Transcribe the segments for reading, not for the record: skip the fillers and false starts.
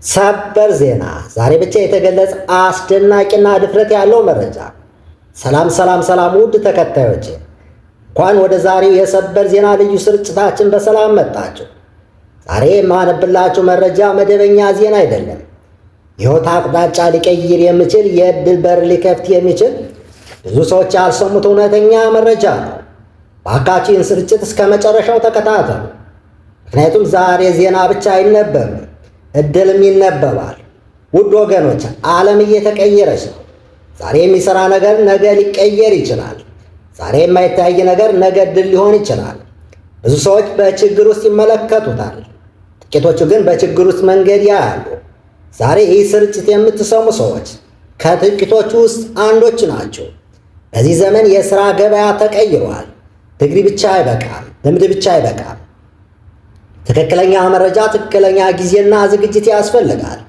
ሰበር ዜና ዛሬ ብቻ የተገለጸ አስደናቂና ድፍረት ያለው መረጃ። ሰላም ውድ ተከታዮች እንኳን ወደ ዛሬው የሰበር ዜና ልዩ ስርጭታችን በሰላም መጣችሁ። ዛሬ የማነብላችሁ መረጃ መደበኛ ዜና አይደለም። የሕይወት አቅጣጫ ሊቀይር የሚችል የዕድል በር ሊከፍት የሚችል ብዙ ሰዎች ያልሰሙት እውነተኛ መረጃ ነው። ባካችን ስርጭት እስከ መጨረሻው ተከታተሉ። ምክንያቱም ዛሬ ዜና ብቻ አይነበብም፣ ዕድልም ይነበባል። ውድ ወገኖች ዓለም እየተቀየረች ነው። ዛሬ የሚሠራ ነገር ነገ ሊቀየር ይችላል። ዛሬ የማይታይ ነገር ነገ ዕድል ሊሆን ይችላል። ብዙ ሰዎች በችግር ውስጥ ይመለከቱታል፣ ጥቂቶቹ ግን በችግር ውስጥ መንገድ ያያሉ። ዛሬ ይህ ስርጭት የምትሰሙ ሰዎች ከጥቂቶቹ ውስጥ አንዶች ናቸው። በዚህ ዘመን የሥራ ገበያ ተቀይሯል። ዲግሪ ብቻ አይበቃም፣ ልምድ ብቻ አይበቃም። ትክክለኛ መረጃ፣ ትክክለኛ ጊዜና ዝግጅት ያስፈልጋል።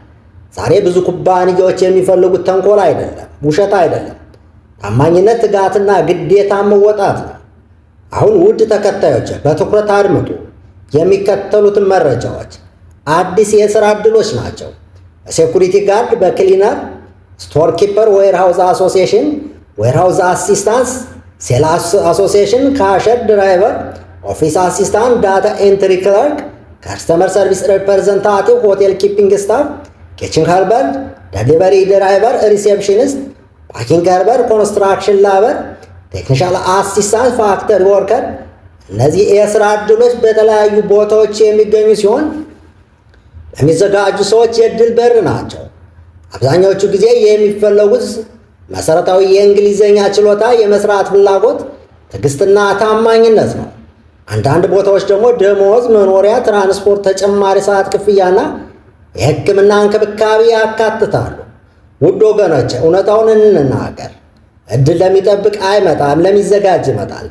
ዛሬ ብዙ ኩባንያዎች የሚፈልጉት ተንኮል አይደለም፣ ውሸት አይደለም፣ ታማኝነት፣ ትጋትና ግዴታ መወጣት ነው። አሁን ውድ ተከታዮች በትኩረት አድምጡ። የሚከተሉትን መረጃዎች አዲስ የሥራ ዕድሎች ናቸው። በሴኩሪቲ ጋርድ፣ በክሊነር፣ ስቶር ኪፐር፣ ዌርሃውስ አሶሲዬሽን፣ ዌርሃውስ አሲስታንስ፣ ሴል አሶሲዬሽን፣ ካሸር ድራይቨር፣ ኦፊስ አሲስታንት፣ ዳታ ኤንትሪ ክለርክ፣ ከስተመር ሰርቪስ ሪፕሬዘንታቲቭ፣ ሆቴል ኪፒንግ ስታፍ፣ ኪችን ሄልፐር፣ ደሊቨሪ ድራይቨር፣ ሪሴፕሽኒስት፣ ፓኪንግ ሄልፐር፣ ኮንስትራክሽን ላበር፣ ቴክኒሻል አሲስታንት፣ ፋክተሪ ወርከር። እነዚህ የሥራ ዕድሎች በተለያዩ ቦታዎች የሚገኙ ሲሆን ለሚዘጋጁ ሰዎች የዕድል በር ናቸው። አብዛኛዎቹ ጊዜ የሚፈለጉት መሠረታዊ የእንግሊዝኛ ችሎታ፣ የመስራት ፍላጎት፣ ትዕግስትና ታማኝነት ነው። አንዳንድ ቦታዎች ደግሞ ደሞዝ፣ መኖሪያ፣ ትራንስፖርት፣ ተጨማሪ ሰዓት ክፍያና የሕክምና እንክብካቤ ያካትታሉ። ውድ ወገኖች እውነታውን እንናገር፣ ዕድል ለሚጠብቅ አይመጣም፣ ለሚዘጋጅ ይመጣል።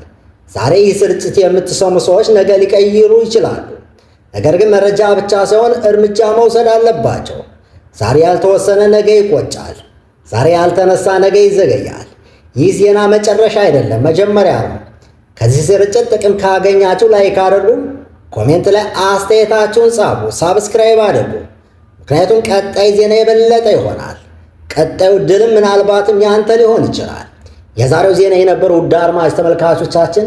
ዛሬ ይህ ስርጭት የምትሰሙ ሰዎች ነገ ሊቀይሩ ይችላሉ። ነገር ግን መረጃ ብቻ ሳይሆን እርምጃ መውሰድ አለባቸው። ዛሬ ያልተወሰነ ነገ ይቆጫል። ዛሬ ያልተነሳ ነገ ይዘገያል። ይህ ዜና መጨረሻ አይደለም፣ መጀመሪያ ነው። ከዚህ ስርጭት ጥቅም ካገኛችሁ ላይክ አድርጉ፣ ኮሜንት ላይ አስተያየታችሁን ጻፉ፣ ሳብስክራይብ አድርጉ። ምክንያቱም ቀጣይ ዜና የበለጠ ይሆናል። ቀጣዩ ድልም ምናልባትም ያንተ ሊሆን ይችላል። የዛሬው ዜና የነበሩ ውድ አድማጭ ተመልካቾቻችን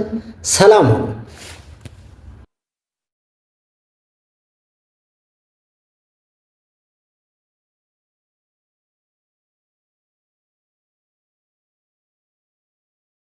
ሰላም ሁኑ።